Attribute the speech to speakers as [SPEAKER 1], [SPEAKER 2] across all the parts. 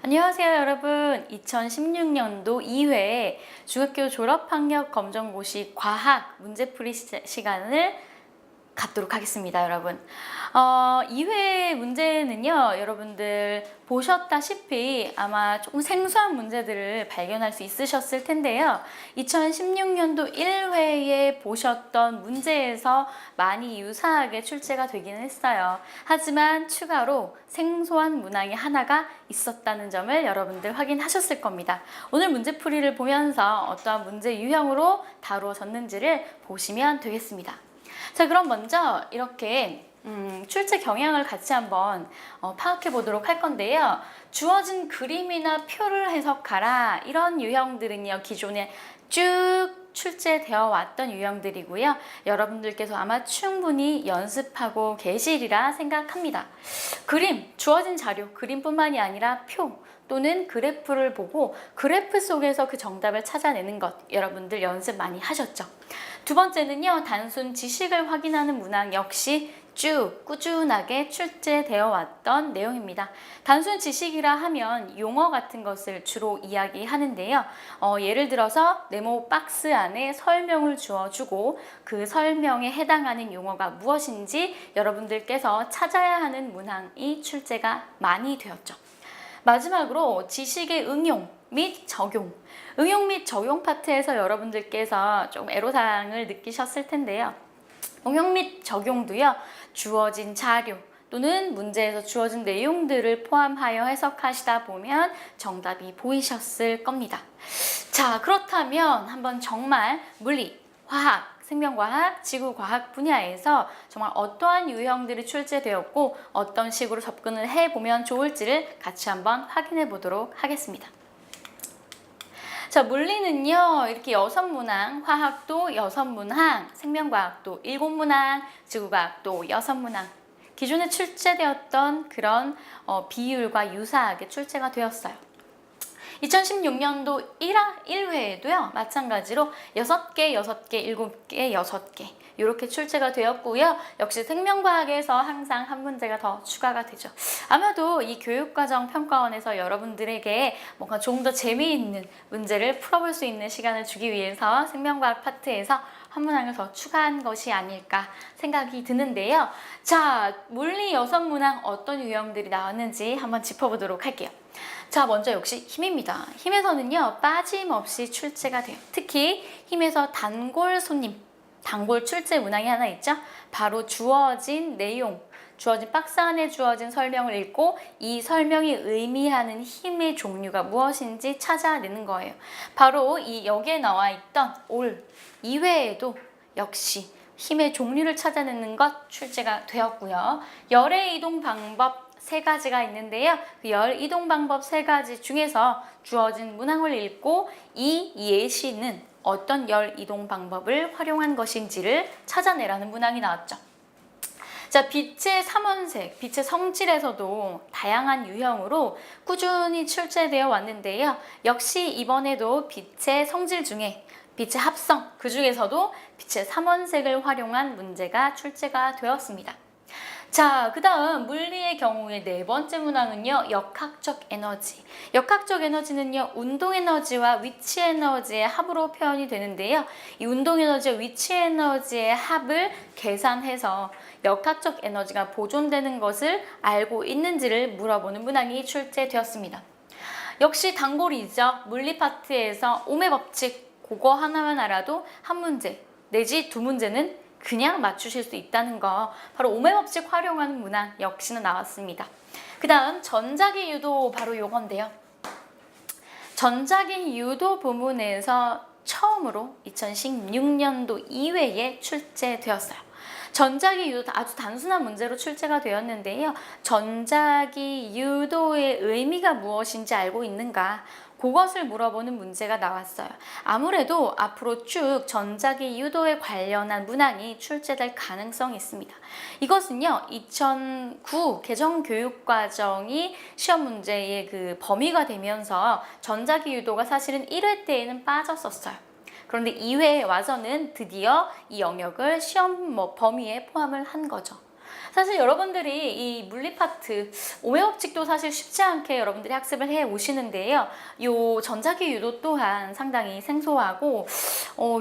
[SPEAKER 1] 안녕하세요, 여러분. 2016년도 2회 중학교 졸업학력 검정고시 과학 문제풀이 시간을 갖도록 하겠습니다, 여러분. 2회 문제는요, 여러분들 보셨다시피 아마 조금 생소한 문제들을 발견할 수 있으셨을 텐데요. 2016년도 1회에 보셨던 문제에서 많이 유사하게 출제가 되기는 했어요. 하지만 추가로 생소한 문항이 하나가 있었다는 점을 여러분들 확인하셨을 겁니다. 오늘 문제풀이를 보면서 어떠한 문제 유형으로 다루어졌는지를 보시면 되겠습니다. 자, 그럼 먼저 이렇게 출제 경향을 같이 한번 파악해 보도록 할 건데요. 주어진 그림이나 표를 해석하라, 이런 유형들은요, 기존에 쭉 출제되어 왔던 유형들이고요. 여러분들께서 아마 충분히 연습하고 계시리라 생각합니다. 그림, 주어진 자료, 그림뿐만이 아니라 표 또는 그래프를 보고 그래프 속에서 그 정답을 찾아내는 것, 여러분들 연습 많이 하셨죠? 두 번째는요, 단순 지식을 확인하는 문항 역시 쭉 꾸준하게 출제되어 왔던 내용입니다. 단순 지식이라 하면 용어 같은 것을 주로 이야기하는데요. 예를 들어서 네모 박스 안에 설명을 주어주고 그 설명에 해당하는 용어가 무엇인지 여러분들께서 찾아야 하는 문항이 출제가 많이 되었죠. 마지막으로 지식의 응용 및 적용. 응용 및 적용 파트에서 여러분들께서 좀 애로사항을 느끼셨을 텐데요. 응용 및 적용도요, 주어진 자료 또는 문제에서 주어진 내용들을 포함하여 해석하시다 보면 정답이 보이셨을 겁니다. 자, 그렇다면 한번 정말 물리, 화학, 생명과학, 지구과학 분야에서 정말 어떠한 유형들이 출제되었고 어떤 식으로 접근을 해보면 좋을지를 같이 한번 확인해 보도록 하겠습니다. 자, 물리는요, 이렇게 6문항, 화학도 6문항, 생명과학도 7문항, 지구과학도 6문항, 기존에 출제되었던 그런 비율과 유사하게 출제가 되었어요. 2016년도 1회에도요, 마찬가지로 6개, 6개, 7개, 6개 이렇게 출제가 되었고요. 역시 생명과학에서 항상 한 문제가 더 추가가 되죠. 아마도 이 교육과정 평가원에서 여러분들에게 뭔가 좀 더 재미있는 문제를 풀어볼 수 있는 시간을 주기 위해서 생명과학 파트에서 한 문항을 더 추가한 것이 아닐까 생각이 드는데요. 자, 물리 6문항 어떤 유형들이 나왔는지 한번 짚어보도록 할게요. 자, 먼저 역시 힘입니다. 힘에서는요, 빠짐없이 출제가 돼요. 특히 힘에서 단골 손님, 단골 출제 문항이 하나 있죠. 바로 주어진 내용, 주어진 박스 안에 주어진 설명을 읽고 이 설명이 의미하는 힘의 종류가 무엇인지 찾아내는 거예요. 바로 여기에 나와 있던 올 2회에도 역시 힘의 종류를 찾아내는 것 출제가 되었고요. 열의 이동 방법 3가지가 있는데요. 그 열 이동 방법 3가지 중에서 주어진 문항을 읽고 이 예시는 어떤 열 이동 방법을 활용한 것인지를 찾아내라는 문항이 나왔죠. 자, 빛의 삼원색, 빛의 성질에서도 다양한 유형으로 꾸준히 출제되어 왔는데요. 역시 이번에도 빛의 성질 중에 빛의 합성, 그 중에서도 빛의 삼원색을 활용한 문제가 출제가 되었습니다. 자, 그 다음 물리의 경우에 4번째 문항은요, 역학적 에너지. 역학적 에너지는요, 운동 에너지와 위치 에너지의 합으로 표현이 되는데요. 이 운동 에너지와 위치 에너지의 합을 계산해서 역학적 에너지가 보존되는 것을 알고 있는지를 물어보는 문항이 출제되었습니다. 역시 단골이죠. 물리 파트에서 오음의 법칙, 그거 하나만 알아도 한 문제 내지 2문제는 그냥 맞추실 수 있다는 거, 바로 오음의 법칙 활용하는 문항 역시나 나왔습니다. 그 다음 전자기 유도, 바로 요건데요. 전자기 유도 부문에서 처음으로 2016년도 2회에 출제되었어요. 전자기 유도 아주 단순한 문제로 출제가 되었는데요. 전자기 유도의 의미가 무엇인지 알고 있는가? 그것을 물어보는 문제가 나왔어요. 아무래도 앞으로 쭉 전자기 유도에 관련한 문항이 출제될 가능성이 있습니다. 이것은요, 2009 개정교육과정이 시험 문제의 그 범위가 되면서 전자기 유도가 사실은 1회 때에는 빠졌었어요. 그런데 2회에 와서는 드디어 이 영역을 시험 범위에 포함을 한 거죠. 사실 여러분들이 이 물리 파트, 오해법칙도 사실 쉽지 않게 여러분들이 학습을 해 오시는데요. 요 전자기 유도 또한 상당히 생소하고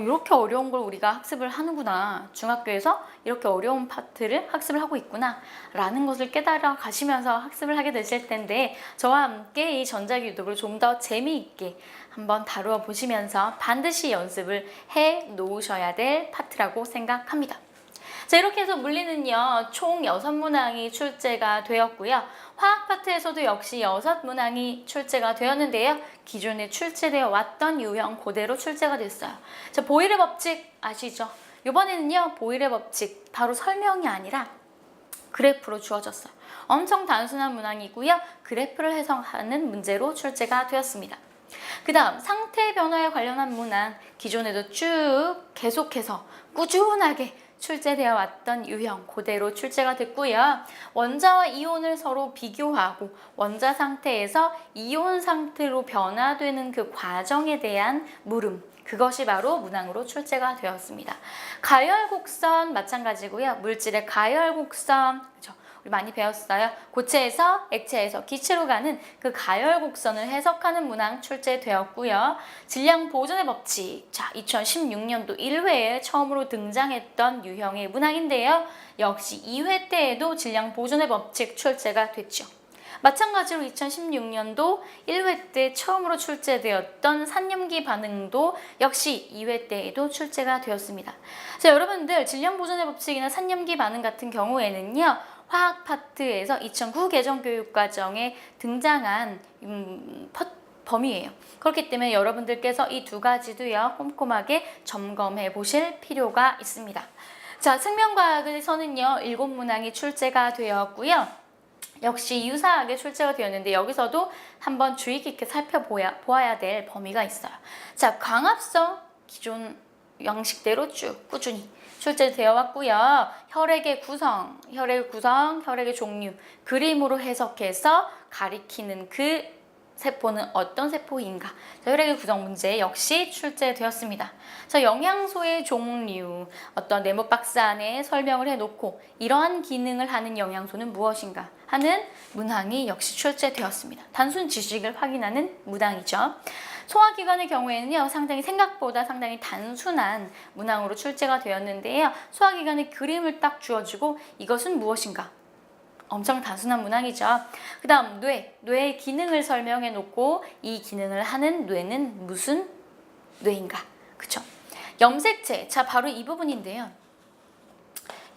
[SPEAKER 1] 이렇게 어려운 걸 우리가 학습을 하는구나. 중학교에서 이렇게 어려운 파트를 학습을 하고 있구나 라는 것을 깨달아 가시면서 학습을 하게 되실 텐데, 저와 함께 이 전자기 유도를 좀 더 재미있게 한번 다루어 보시면서 반드시 연습을 해 놓으셔야 될 파트라고 생각합니다. 자, 이렇게 해서 물리는요, 총 6문항이 출제가 되었고요. 화학 파트에서도 역시 6문항이 출제가 되었는데요. 기존에 출제되어 왔던 유형 그대로 출제가 됐어요. 자, 보일의 법칙 아시죠? 이번에는요, 보일의 법칙 바로 설명이 아니라 그래프로 주어졌어요. 엄청 단순한 문항이고요. 그래프를 해석하는 문제로 출제가 되었습니다. 그 다음 상태 변화에 관련한 문항, 기존에도 쭉 계속해서 꾸준하게 출제되어 왔던 유형 그대로 출제가 됐고요. 원자와 이온을 서로 비교하고 원자 상태에서 이온 상태로 변화되는 그 과정에 대한 물음, 그것이 바로 문항으로 출제가 되었습니다. 가열곡선 마찬가지고요. 물질의 가열곡선, 그렇죠? 우리 많이 배웠어요. 고체에서 액체에서 기체로 가는 그 가열곡선을 해석하는 문항 출제되었고요. 질량 보존의 법칙, 자, 2016년도 1회에 처음으로 등장했던 유형의 문항인데요. 역시 2회 때에도 질량 보존의 법칙 출제가 됐죠. 마찬가지로 2016년도 1회 때 처음으로 출제되었던 산염기 반응도 역시 2회 때에도 출제가 되었습니다. 자, 여러분들 질량 보존의 법칙이나 산염기 반응 같은 경우에는요, 화학 파트에서 2009 개정 교육과정에 등장한 범위예요. 그렇기 때문에 여러분들께서 이 두 가지도요, 꼼꼼하게 점검해 보실 필요가 있습니다. 자, 생명과학에서는요, 7문항이 출제가 되었고요. 역시 유사하게 출제가 되었는데 여기서도 한번 주의 깊게 살펴보아야 될 범위가 있어요. 자, 광합성 기존 양식대로 쭉 꾸준히 출제되어 왔고요. 혈액의 구성, 혈액의 종류, 그림으로 해석해서 가리키는 그 세포는 어떤 세포인가? 자, 혈액의 구성 문제 역시 출제되었습니다. 자, 영양소의 종류, 어떤 네모 박스 안에 설명을 해놓고 이러한 기능을 하는 영양소는 무엇인가 하는 문항이 역시 출제되었습니다. 단순 지식을 확인하는 문항이죠. 소화기관의 경우에는요, 생각보다 상당히 단순한 문항으로 출제가 되었는데요. 소화기관의 그림을 딱 주어주고 이것은 무엇인가? 엄청 단순한 문항이죠. 그 다음 뇌의 기능을 설명해 놓고 이 기능을 하는 뇌는 무슨 뇌인가? 그쵸? 염색체, 자, 바로 이 부분인데요.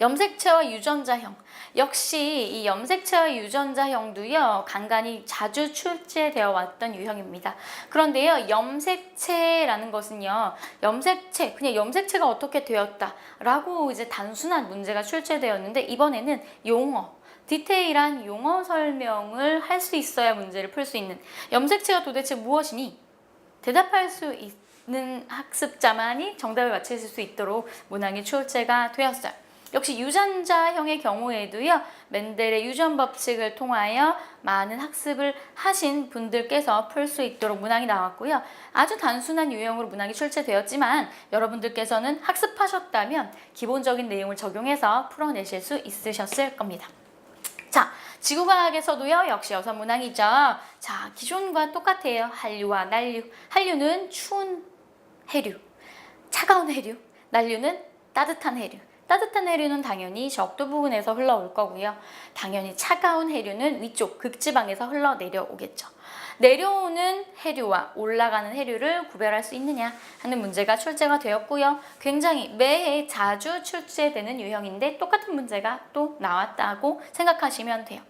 [SPEAKER 1] 염색체와 유전자형, 역시 이 염색체와 유전자형도요, 간간히 자주 출제되어 왔던 유형입니다. 그런데요, 염색체라는 것은요, 그냥 염색체가 어떻게 되었다라고 이제 단순한 문제가 출제되었는데, 이번에는 용어, 디테일한 용어 설명을 할 수 있어야 문제를 풀 수 있는, 염색체가 도대체 무엇이니? 대답할 수 있는 학습자만이 정답을 맞힐 수 있도록 문항이 출제가 되었어요. 역시 유전자형의 경우에도요, 멘델의 유전 법칙을 통하여 많은 학습을 하신 분들께서 풀 수 있도록 문항이 나왔고요. 아주 단순한 유형으로 문항이 출제되었지만 여러분들께서는 학습하셨다면 기본적인 내용을 적용해서 풀어내실 수 있으셨을 겁니다. 자, 지구과학에서도요, 역시 6문항이죠. 자, 기존과 똑같아요. 한류와 난류. 한류는 추운 해류, 차가운 해류. 난류는 따뜻한 해류. 따뜻한 해류는 당연히 적도 부근에서 흘러올 거고요. 당연히 차가운 해류는 위쪽 극지방에서 흘러내려오겠죠. 내려오는 해류와 올라가는 해류를 구별할 수 있느냐 하는 문제가 출제가 되었고요. 굉장히 매해 자주 출제되는 유형인데 똑같은 문제가 또 나왔다고 생각하시면 돼요.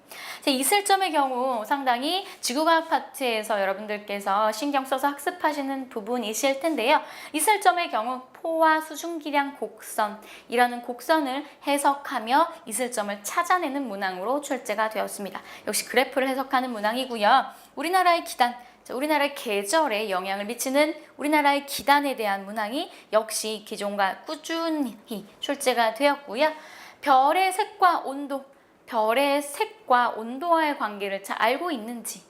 [SPEAKER 1] 이슬점의 경우 상당히 지구과학 파트에서 여러분들께서 신경 써서 학습하시는 부분이실 텐데요. 이슬점의 경우 포화 수중기량 곡선이라는 곡선을 해석하며 이슬점을 찾아내는 문항으로 출제가 되었습니다. 역시 그래프를 해석하는 문항이고요. 우리나라의 기단, 우리나라의 계절에 영향을 미치는 우리나라의 기단에 대한 문항이 역시 기존과 꾸준히 출제가 되었고요. 별의 색과 온도와의 관계를 잘 알고 있는지,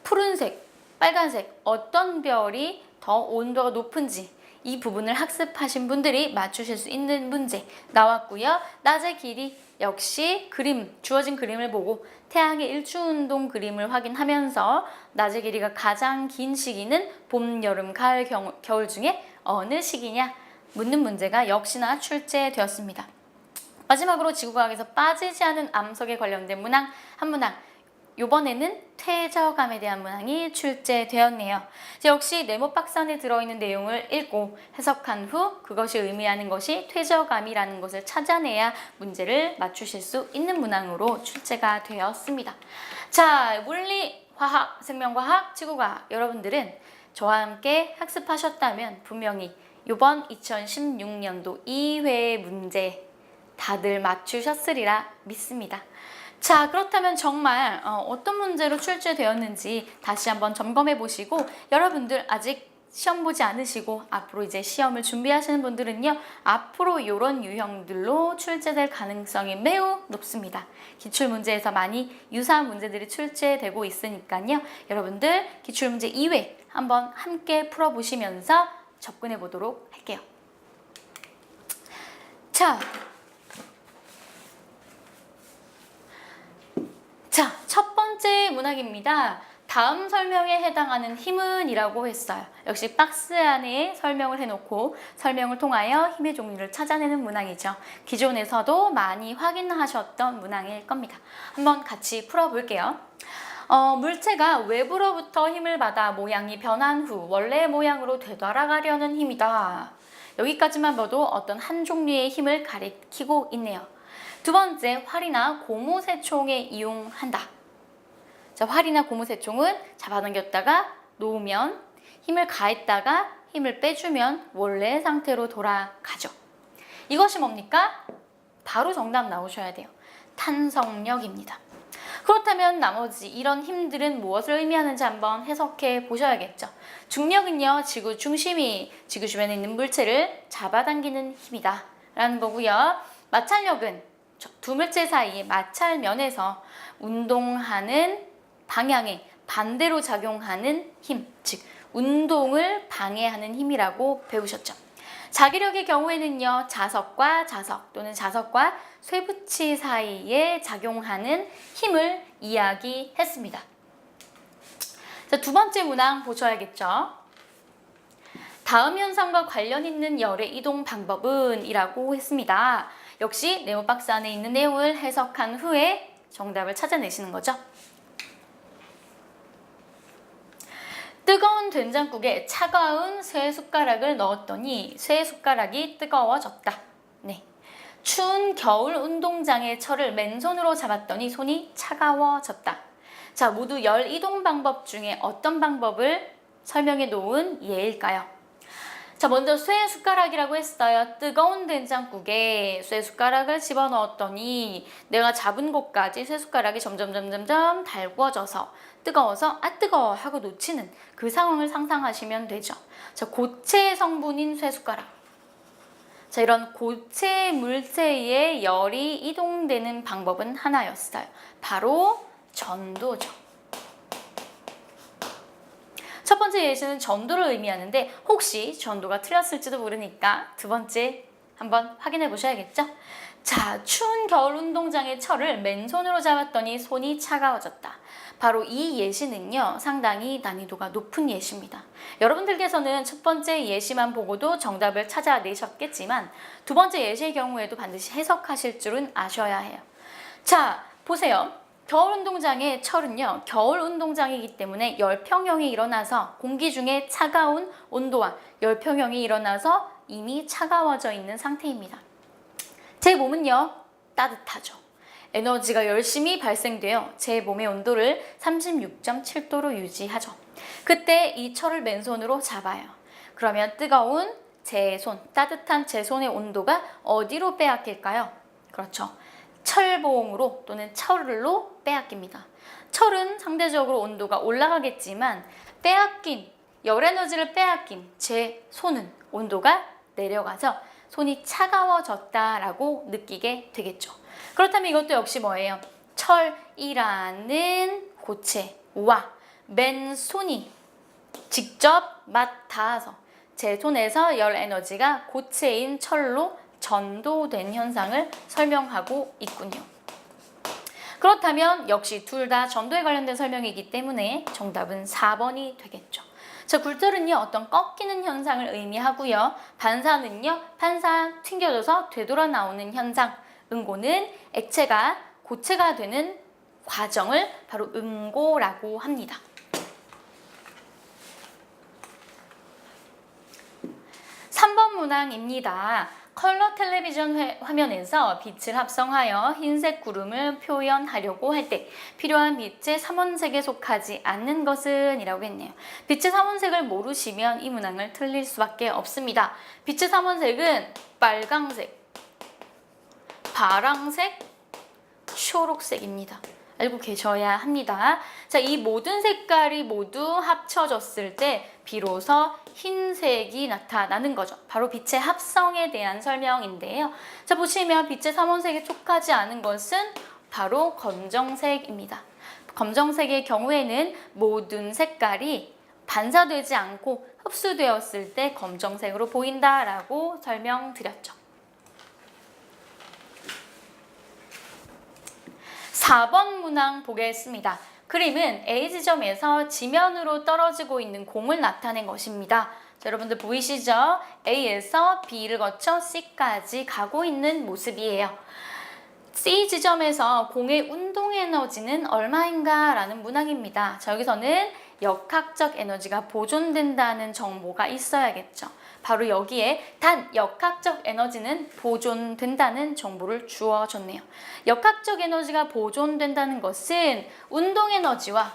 [SPEAKER 1] 푸른색, 빨간색, 어떤 별이 더 온도가 높은지 이 부분을 학습하신 분들이 맞추실 수 있는 문제 나왔고요. 낮의 길이 역시 주어진 그림을 보고 태양의 일주운동 그림을 확인하면서 낮의 길이가 가장 긴 시기는 봄, 여름, 가을, 겨울 중에 어느 시기냐 묻는 문제가 역시나 출제되었습니다. 마지막으로 지구과학에서 빠지지 않은 암석에 관련된 문항 한 문항, 이번에는 퇴저감에 대한 문항이 출제되었네요. 역시 네모 박스 안에 들어있는 내용을 읽고 해석한 후 그것이 의미하는 것이 퇴저감이라는 것을 찾아내야 문제를 맞추실 수 있는 문항으로 출제가 되었습니다. 자, 물리, 화학, 생명과학, 지구과학 여러분들은 저와 함께 학습하셨다면 분명히 이번 2016년도 2회 문제 다들 맞추셨으리라 믿습니다. 자, 그렇다면 정말 어떤 문제로 출제되었는지 다시 한번 점검해 보시고 여러분들 아직 시험 보지 않으시고 앞으로 이제 시험을 준비하시는 분들은요, 앞으로 이런 유형들로 출제될 가능성이 매우 높습니다. 기출문제에서 많이 유사한 문제들이 출제되고 있으니까요, 여러분들 기출문제 2회 한번 함께 풀어보시면서 접근해 보도록 할게요. 자, 첫 번째 문항입니다. 다음 설명에 해당하는 힘은 이라고 했어요. 역시 박스 안에 설명을 해놓고 설명을 통하여 힘의 종류를 찾아내는 문항이죠. 기존에서도 많이 확인하셨던 문항일 겁니다. 한번 같이 풀어볼게요. 물체가 외부로부터 힘을 받아 모양이 변한 후 원래 모양으로 되돌아가려는 힘이다. 여기까지만 봐도 어떤 한 종류의 힘을 가리키고 있네요. 두 번째, 활이나 고무쇠총에 이용한다. 자, 활이나 고무쇠총은 잡아당겼다가 놓으면 힘을 가했다가 힘을 빼주면 원래 상태로 돌아가죠. 이것이 뭡니까? 바로 정답 나오셔야 돼요. 탄성력입니다. 그렇다면 나머지 이런 힘들은 무엇을 의미하는지 한번 해석해 보셔야겠죠. 중력은요, 지구 중심이 지구 주변에 있는 물체를 잡아당기는 힘이다 라는 거고요. 마찰력은 두 물체 사이의 마찰면에서 운동하는 방향에 반대로 작용하는 힘, 즉 운동을 방해하는 힘이라고 배우셨죠. 자기력의 경우에는요, 자석과 자석 또는 자석과 쇠붙이 사이에 작용하는 힘을 이야기했습니다. 자, 두 번째 문항 보셔야겠죠. 다음 현상과 관련 있는 열의 이동 방법은 이라고 했습니다. 역시 네모 박스 안에 있는 내용을 해석한 후에 정답을 찾아내시는 거죠. 뜨거운 된장국에 차가운 쇠 숟가락을 넣었더니 쇠 숟가락이 뜨거워졌다. 네. 추운 겨울 운동장의 철을 맨손으로 잡았더니 손이 차가워졌다. 자, 모두 열 이동 방법 중에 어떤 방법을 설명해 놓은 예일까요? 자, 먼저 쇠 숟가락이라고 했어요. 뜨거운 된장국에 쇠 숟가락을 집어넣었더니 내가 잡은 곳까지 쇠 숟가락이 점점 달구어져서 뜨거워서 아 뜨거워 하고 놓치는 그 상황을 상상하시면 되죠. 자, 고체 성분인 쇠 숟가락. 자, 이런 고체 물체의 열이 이동되는 방법은 하나였어요. 바로 전도죠. 첫 번째 예시는 전도를 의미하는데 혹시 전도가 틀렸을지도 모르니까 두 번째 한번 확인해 보셔야겠죠? 자, 추운 겨울 운동장의 철을 맨손으로 잡았더니 손이 차가워졌다. 바로 이 예시는요, 상당히 난이도가 높은 예시입니다. 여러분들께서는 첫 번째 예시만 보고도 정답을 찾아내셨겠지만 두 번째 예시의 경우에도 반드시 해석하실 줄은 아셔야 해요. 자, 보세요. 겨울 운동장의 철은요, 겨울 운동장이기 때문에 열평형이 일어나서 공기 중에 차가운 온도와 열평형이 일어나서 이미 차가워져 있는 상태입니다. 제 몸은요, 따뜻하죠. 에너지가 열심히 발생되어 제 몸의 온도를 36.7도로 유지하죠. 그때 이 철을 맨손으로 잡아요. 그러면 뜨거운 제 손, 따뜻한 제 손의 온도가 어디로 빼앗길까요? 그렇죠. 철봉으로 또는 철로 빼앗깁니다. 철은 상대적으로 온도가 올라가겠지만 빼앗긴 열 에너지를 빼앗긴 제 손은 온도가 내려가서 손이 차가워졌다라고 느끼게 되겠죠. 그렇다면 이것도 역시 뭐예요? 철이라는 고체와 맨손이 직접 맞닿아서 제 손에서 열 에너지가 고체인 철로 전도된 현상을 설명하고 있군요. 그렇다면 역시 둘 다 전도에 관련된 설명이기 때문에 정답은 4번이 되겠죠. 자, 굴절은요 어떤 꺾이는 현상을 의미하고요. 반사는요 반사 튕겨져서 되돌아 나오는 현상, 응고는 액체가 고체가 되는 과정을 바로 응고라고 합니다. 3번 문항입니다. 컬러 텔레비전 화면에서 빛을 합성하여 흰색 구름을 표현하려고 할 때 필요한 빛의 삼원색에 속하지 않는 것은? 이라고 했네요. 빛의 삼원색을 모르시면 이 문항을 틀릴 수밖에 없습니다. 빛의 삼원색은 빨강색, 파랑색, 초록색입니다. 알고 계셔야 합니다. 자, 이 모든 색깔이 모두 합쳐졌을 때 비로소 흰색이 나타나는 거죠. 바로 빛의 합성에 대한 설명인데요. 자, 보시면 빛의 삼원색에 속하지 않은 것은 바로 검정색입니다. 검정색의 경우에는 모든 색깔이 반사되지 않고 흡수되었을 때 검정색으로 보인다라고 설명드렸죠. 4번 문항 보겠습니다. 그림은 A 지점에서 지면으로 떨어지고 있는 공을 나타낸 것입니다. 자, 여러분들 보이시죠? A에서 B를 거쳐 C까지 가고 있는 모습이에요. C 지점에서 공의 운동 에너지는 얼마인가? 라는 문항입니다. 자, 여기서는 역학적 에너지가 보존된다는 정보가 있어야겠죠. 바로 여기에 단 역학적 에너지는 보존된다는 정보를 주어줬네요. 역학적 에너지가 보존된다는 것은 운동 에너지와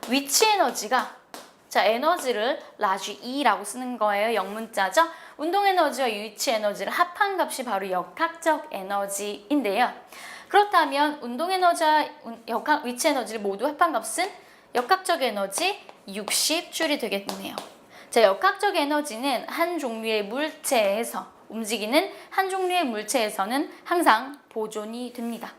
[SPEAKER 1] 위치 에너지가 에너지를 라지 E라고 쓰는 거예요. 영문자죠. 운동 에너지와 위치 에너지를 합한 값이 바로 역학적 에너지인데요. 그렇다면 운동 에너지와 위치 에너지를 모두 합한 값은 역학적 에너지 60줄이 되겠네요. 자, 역학적 에너지는 한 종류의 물체에서 움직이는 한 종류의 물체에서는 항상 보존이 됩니다.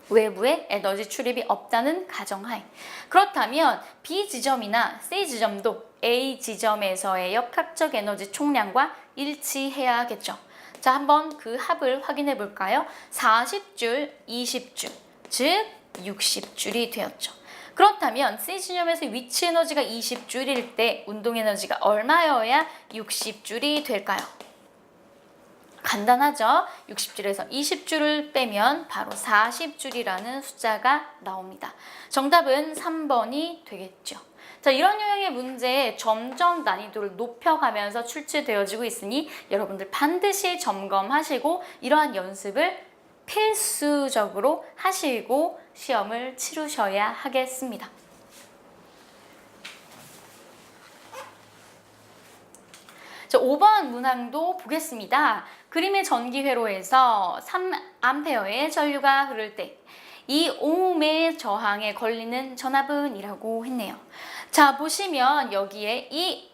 [SPEAKER 1] 외부에 에너지 출입이 없다는 가정하에. 그렇다면 B 지점이나 C 지점도 A 지점에서의 역학적 에너지 총량과 일치해야겠죠. 자, 한번 그 합을 확인해 볼까요? 40줄, 20줄, 즉 60줄이 되었죠. 그렇다면 C 지점에서 위치 에너지가 20줄일 때 운동 에너지가 얼마여야 60줄이 될까요? 간단하죠? 60줄에서 20줄을 빼면 바로 40줄이라는 숫자가 나옵니다. 정답은 3번이 되겠죠. 자, 이런 유형의 문제에 점점 난이도를 높여가면서 출제되어지고 있으니 여러분들 반드시 점검하시고 이러한 연습을 필수적으로 하시고 시험을 치르셔야 하겠습니다. 자, 5번 문항도 보겠습니다. 그림의 전기 회로에서 3A의 전류가 흐를 때 이 오음의 저항에 걸리는 전압은? 이라고 했네요. 자, 보시면 여기에 이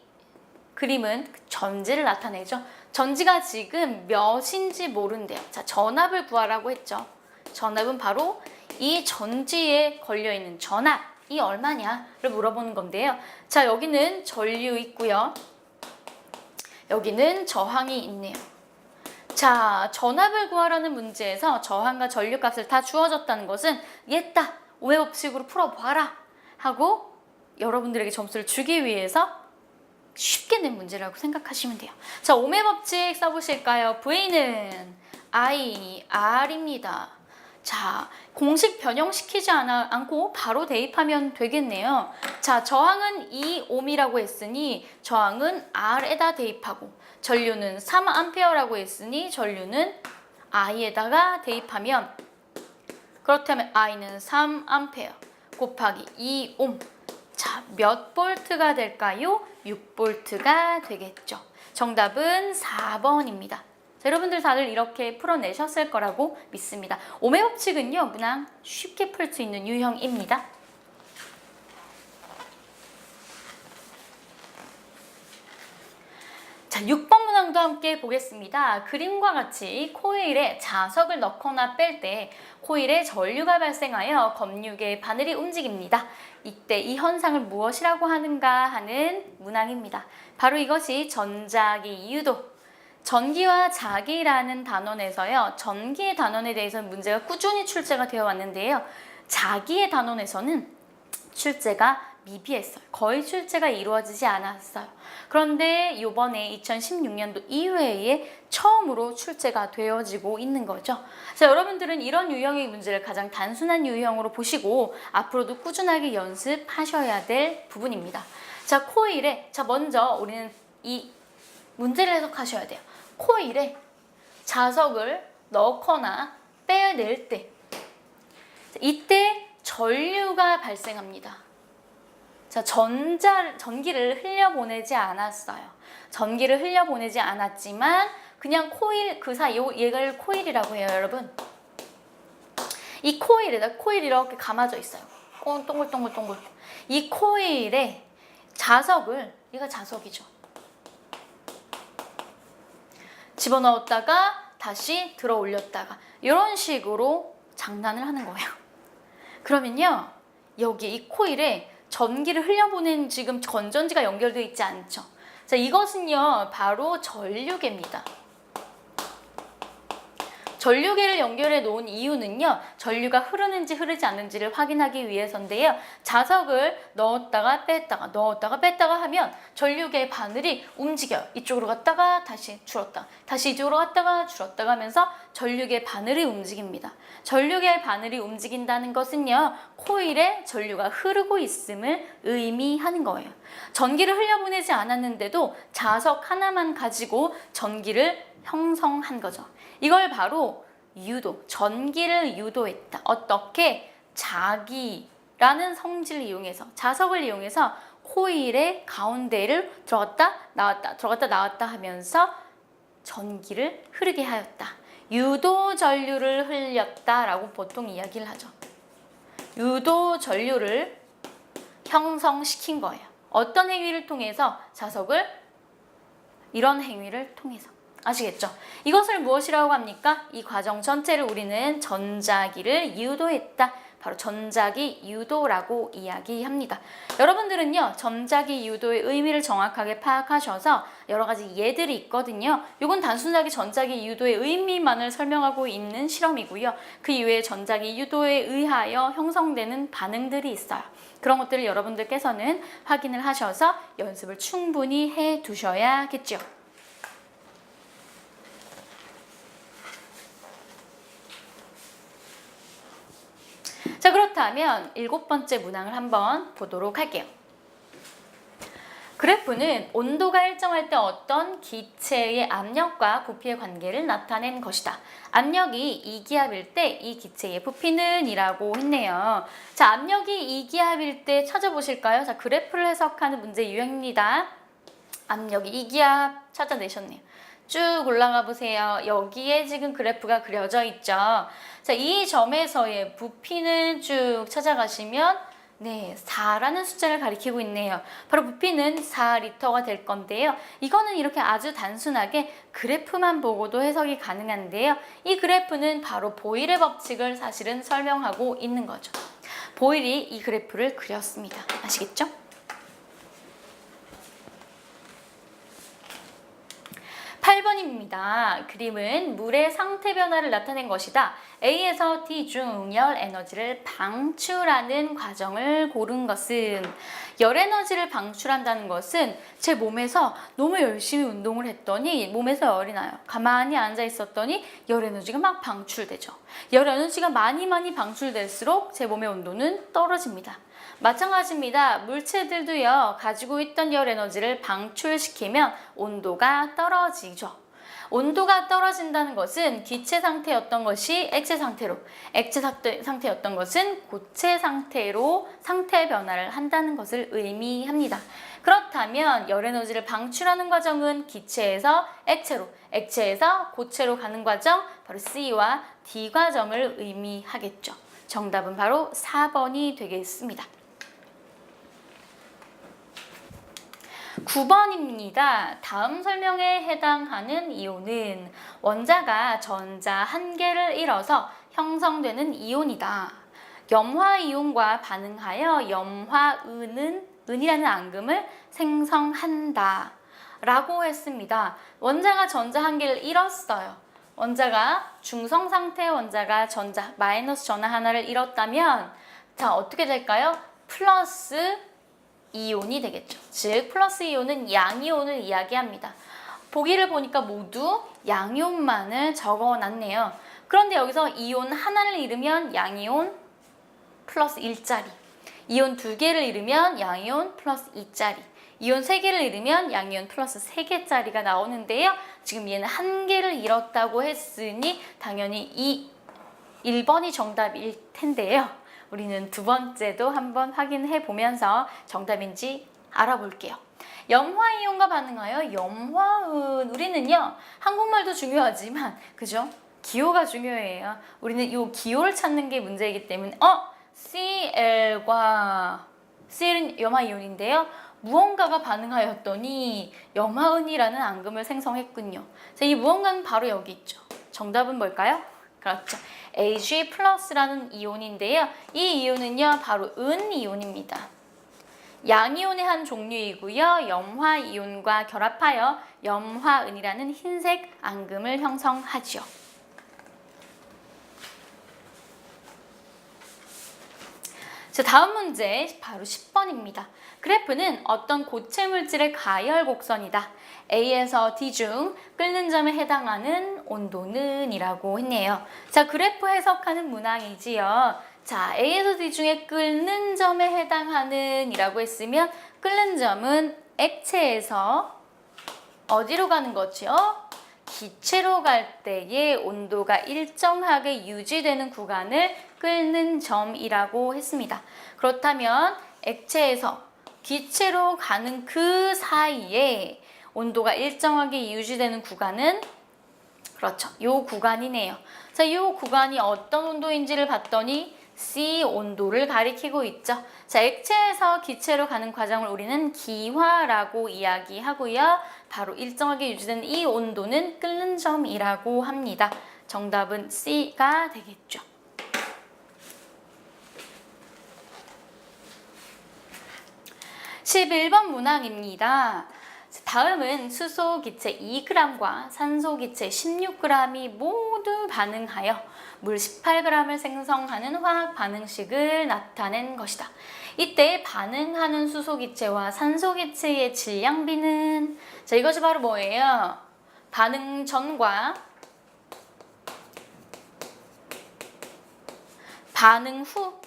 [SPEAKER 1] 그림은 전지를 나타내죠. 전지가 지금 몇인지 모른대요. 자, 전압을 구하라고 했죠. 전압은 바로 이 전지에 걸려있는 전압이 얼마냐를 물어보는 건데요. 자, 여기는 전류 있고요. 여기는 저항이 있네요. 자, 전압을 구하라는 문제에서 저항과 전류값을 다 주어졌다는 것은 얘다 오해 법칙으로 풀어봐라 하고 여러분들에게 점수를 주기 위해서 쉽게 낸 문제라고 생각하시면 돼요. 자, 오메 법칙 써보실까요? V는 I, R입니다. 자, 공식 변형시키지 않고 바로 대입하면 되겠네요. 자, 저항은 2옴이라고 했으니 저항은 R에다 대입하고 전류는 3A라고 했으니 전류는 I에다가 대입하면 그렇다면 I는 3A 곱하기 2옴. 자, 몇 볼트가 될까요? 6볼트가 되겠죠. 정답은 4번입니다. 자, 여러분들 다들 이렇게 풀어내셨을 거라고 믿습니다. 오메 법칙은요, 문항 쉽게 풀 수 있는 유형입니다. 자, 6번 문항 현상도 함께 보겠습니다. 그림과 같이 코일에 자석을 넣거나 뺄 때 코일에 전류가 발생하여 검육의 바늘이 움직입니다. 이때 이 현상을 무엇이라고 하는가 하는 문항입니다. 바로 이것이 전자기 유도. 전기와 자기라는 단원에서요. 전기의 단원에 대해서는 문제가 꾸준히 출제가 되어 왔는데요. 자기의 단원에서는 출제가 미비했어요. 거의 출제가 이루어지지 않았어요. 그런데 이번에 2016년도 이외에 처음으로 출제가 되어지고 있는 거죠. 자, 여러분들은 이런 유형의 문제를 가장 단순한 유형으로 보시고 앞으로도 꾸준하게 연습하셔야 될 부분입니다. 자, 코일에 먼저 우리는 이 문제를 해석하셔야 돼요. 코일에 자석을 넣거나 빼낼 때 이때 전류가 발생합니다. 자, 전기를 흘려보내지 않았어요. 전기를 흘려보내지 않았지만 그냥 코일 그 사이 얘를 코일이라고 해요, 여러분. 이 코일에다 코일이 이렇게 감아져 있어요. 동글동글동글. 이 코일에 자석을 얘가 자석이죠. 집어넣었다가 다시 들어 올렸다가 이런 식으로 장난을 하는 거예요. 그러면요, 여기 이 코일에 전기를 흘려보낸 지금 건전지가 연결되어 있지 않죠. 자, 이것은요 바로 전류계입니다. 전류계를 연결해 놓은 이유는요, 전류가 흐르는지 흐르지 않는지를 확인하기 위해서인데요. 자석을 넣었다가 뺐다가 하면 전류계의 바늘이 움직여요. 이쪽으로 갔다가 다시 줄었다, 다시 이쪽으로 갔다가 줄었다가 하면서 전류계 바늘이 움직입니다. 전류계 바늘이 움직인다는 것은요, 코일에 전류가 흐르고 있음을 의미하는 거예요. 전기를 흘려보내지 않았는데도 자석 하나만 가지고 전기를 형성한 거죠. 이걸 바로 유도, 전기를 유도했다. 어떻게? 자기라는 성질을 이용해서, 자석을 이용해서 코일의 가운데를 들어갔다 나왔다 들어갔다 나왔다 하면서 전기를 흐르게 하였다. 유도 전류를 흘렸다라고 보통 이야기를 하죠. 유도 전류를 형성시킨 거예요. 어떤 행위를 통해서? 자석을 이런 행위를 통해서. 아시겠죠? 이것을 무엇이라고 합니까? 이 과정 전체를 우리는 전자기를 유도했다. 바로 전자기 유도라고 이야기합니다. 여러분들은요, 전자기 유도의 의미를 정확하게 파악하셔서 여러 가지 예들이 있거든요. 이건 단순하게 전자기 유도의 의미만을 설명하고 있는 실험이고요. 그 이외에 전자기 유도에 의하여 형성되는 반응들이 있어요. 그런 것들을 여러분들께서는 확인을 하셔서 연습을 충분히 해 두셔야겠죠. 자, 그렇다면 7번째 문항을 한번 보도록 할게요. 그래프는 온도가 일정할 때 어떤 기체의 압력과 부피의 관계를 나타낸 것이다. 압력이 2기압일 때 이 기체의 부피는 이라고 했네요. 자, 압력이 2기압일 때 찾아보실까요? 자, 그래프를 해석하는 문제 유형입니다. 압력이 2기압 찾아내셨네요. 쭉 올라가 보세요. 여기에 지금 그래프가 그려져 있죠. 자, 이 점에서의 부피는 쭉 찾아가시면 4라는 숫자를 가리키고 있네요. 바로 부피는 4리터가 될 건데요. 이거는 이렇게 아주 단순하게 그래프만 보고도 해석이 가능한데요. 이 그래프는 바로 보일의 법칙을 사실은 설명하고 있는 거죠. 보일이 이 그래프를 그렸습니다. 아시겠죠? 8번입니다. 그림은 물의 상태 변화를 나타낸 것이다. A에서 D 중 열 에너지를 방출하는 과정을 고른 것은, 열 에너지를 방출한다는 것은 제 몸에서 너무 열심히 운동을 했더니 몸에서 열이 나요. 가만히 앉아 있었더니 열 에너지가 막 방출되죠. 열 에너지가 많이 방출될수록 제 몸의 온도는 떨어집니다. 마찬가지입니다. 물체들도요, 가지고 있던 열 에너지를 방출시키면 온도가 떨어지죠. 온도가 떨어진다는 것은 기체 상태였던 것이 액체 상태로, 액체 상태였던 것은 고체 상태로 상태 변화를 한다는 것을 의미합니다. 그렇다면 열 에너지를 방출하는 과정은 기체에서 액체로, 액체에서 고체로 가는 과정, 바로 C와 D 과정을 의미하겠죠. 정답은 바로 4번이 되겠습니다. 9번입니다. 다음 설명에 해당하는 이온은 원자가 전자 한 개를 잃어서 형성되는 이온이다. 염화이온과 반응하여 은이라는 앙금을 생성한다. 라고 했습니다. 원자가 전자 한 개를 잃었어요. 원자가 중성 상태의 원자가 마이너스 전하 하나를 잃었다면 자, 어떻게 될까요? 플러스 이온이 되겠죠. 즉 플러스 이온은 양이온을 이야기합니다. 보기를 보니까 모두 양이온만을 적어놨네요. 그런데 여기서 이온 하나를 잃으면 양이온 플러스 1짜리, 이온 2개를 잃으면 양이온 플러스 2짜리, 이온 3개를 잃으면 양이온 플러스 3개짜리가 나오는데요. 지금 얘는 1개를 잃었다고 했으니 당연히 이 1번이 정답일 텐데요. 우리는 두 번째도 한번 확인해 보면서 정답인지 알아볼게요. 염화이온과 반응하여 염화은, 우리는요 한국말도 중요하지만 그죠? 기호가 중요해요. 우리는 이 기호를 찾는 게 문제이기 때문에 Cl과 Cl은 염화이온인데요. 무언가가 반응하였더니 염화은이라는 앙금을 생성했군요. 자, 이 무언가는 바로 여기 있죠. 정답은 뭘까요? 그렇죠. Ag 플러스라는 이온인데요. 이 이온은요 바로 은이온입니다. 양이온의 한 종류이고요. 염화이온과 결합하여 염화은이라는 흰색 앙금을 형성하죠. 자, 다음 문제 바로 10번입니다. 그래프는 어떤 고체 물질의 가열 곡선이다. A에서 D 중 끓는 점에 해당하는 온도는 이라고 했네요. 자, 그래프 해석하는 문항이지요. 자, A에서 D 중에 끓는 점에 해당하는 이라고 했으면 끓는 점은 액체에서 어디로 가는 거죠? 기체로 갈 때의 온도가 일정하게 유지되는 구간을 끓는 점이라고 했습니다. 그렇다면 액체에서 기체로 가는 그 사이에 온도가 일정하게 유지되는 구간은 그렇죠. 요 구간이네요. 자, 요 구간이 어떤 온도인지를 봤더니 C 온도를 가리키고 있죠. 자, 액체에서 기체로 가는 과정을 우리는 기화라고 이야기하고요. 바로 일정하게 유지되는 이 온도는 끓는 점이라고 합니다. 정답은 C가 되겠죠. (11번) 문항입니다. 다음은 수소 기체 2g과 산소 기체 16g이 모두 반응하여 물 18g을 생성하는 화학 반응식을 나타낸 것이다. 이때 반응하는 수소 기체와 산소 기체의 질량비는 자, 이것이 바로 뭐예요? 반응 전과 반응 후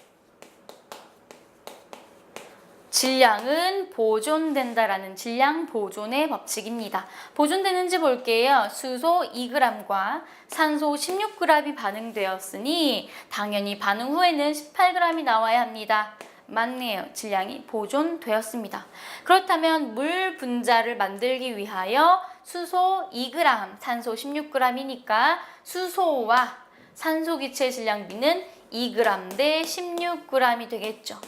[SPEAKER 1] 질량은 보존된다라는 질량 보존의 법칙입니다. 보존되는지 볼게요. 수소 2g과 산소 16g이 반응되었으니 당연히 반응 후에는 18g이 나와야 합니다. 맞네요. 질량이 보존되었습니다. 그렇다면 물 분자를 만들기 위하여 수소 2g, 산소 16g이니까 수소와 산소 기체 질량비는 2g 대 16g이 되겠죠.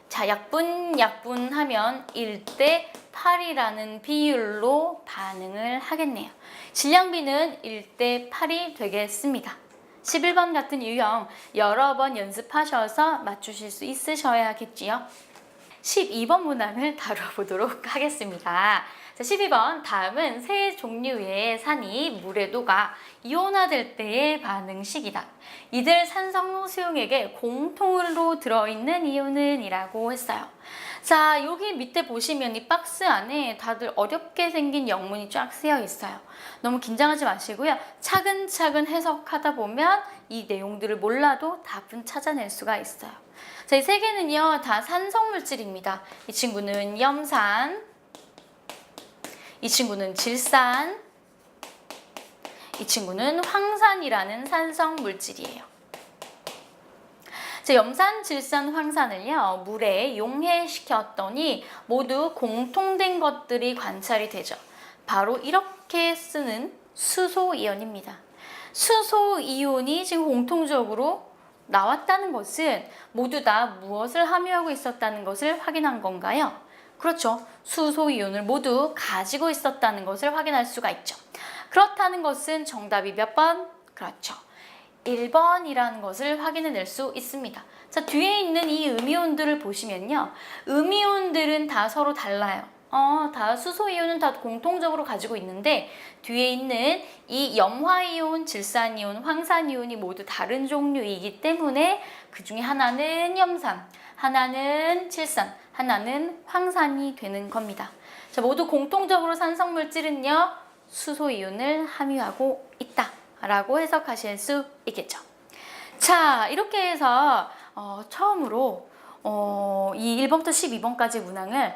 [SPEAKER 1] 자, 약분하면 1대 8이라는 비율로 반응을 하겠네요. 질량비는 1대 8이 되겠습니다. 11번 같은 유형 여러 번 연습하셔서 맞추실 수 있으셔야겠지요. 12번 문항을 다뤄보도록 하겠습니다. 자, 12번 다음은 세 종류의 산이 물에 녹아 이온화될 때의 반응식이다. 이들 산성수용액에 공통으로 들어있는 이온은 이라고 했어요. 자, 여기 밑에 보시면 이 박스 안에 다들 어렵게 생긴 영문이 쫙 쓰여 있어요. 너무 긴장하지 마시고요. 차근차근 해석하다 보면 이 내용들을 몰라도 답은 찾아낼 수가 있어요. 자, 이 세 개는요 다 산성물질입니다. 이 친구는 염산, 이 친구는 질산, 이 친구는 황산이라는 산성 물질이에요. 자, 염산, 질산, 황산을요 물에 용해시켰더니 모두 공통된 것들이 관찰이 되죠. 바로 이렇게 쓰는 수소이온입니다. 수소이온이 지금 공통적으로 나왔다는 것은 모두 다 무엇을 함유하고 있었다는 것을 확인한 건가요? 그렇죠. 수소 이온을 모두 가지고 있었다는 것을 확인할 수가 있죠. 그렇다는 것은 정답이 몇 번? 그렇죠. 1번이라는 것을 확인해낼 수 있습니다. 자, 뒤에 있는 이 음이온들을 보시면요. 음이온들은 다 서로 달라요. 다 수소이온은 다 공통적으로 가지고 있는데 뒤에 있는 이 염화이온, 질산이온, 황산이온이 모두 다른 종류이기 때문에 그 중에 하나는 염산, 하나는 질산, 하나는 황산이 되는 겁니다. 자, 모두 공통적으로 산성물질은요. 수소이온을 함유하고 있다 라고 해석하실 수 있겠죠. 자, 이렇게 해서 처음으로 이 1번부터 12번까지 문항을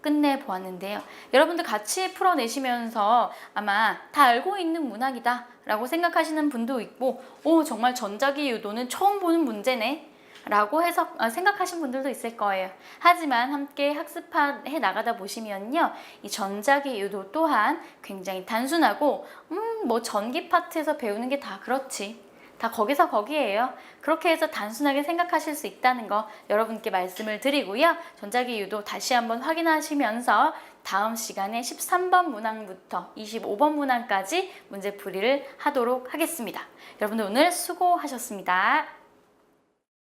[SPEAKER 1] 끝내보았는데요. 여러분들 같이 풀어내시면서 아마 다 알고 있는 문항이다 라고 생각하시는 분도 있고 정말 전자기 유도는 처음 보는 문제네 라고 생각하신 분들도 있을 거예요. 하지만 함께 학습해 나가다 보시면요. 이 전자기 유도 또한 굉장히 단순하고 뭐 전기 파트에서 배우는 게 다 그렇지. 다 거기서 거기에요. 그렇게 해서 단순하게 생각하실 수 있다는 거 여러분께 말씀을 드리고요. 전자기 유도 다시 한번 확인하시면서 다음 시간에 13번 문항부터 25번 문항까지 문제풀이를 하도록 하겠습니다. 여러분들 오늘 수고하셨습니다.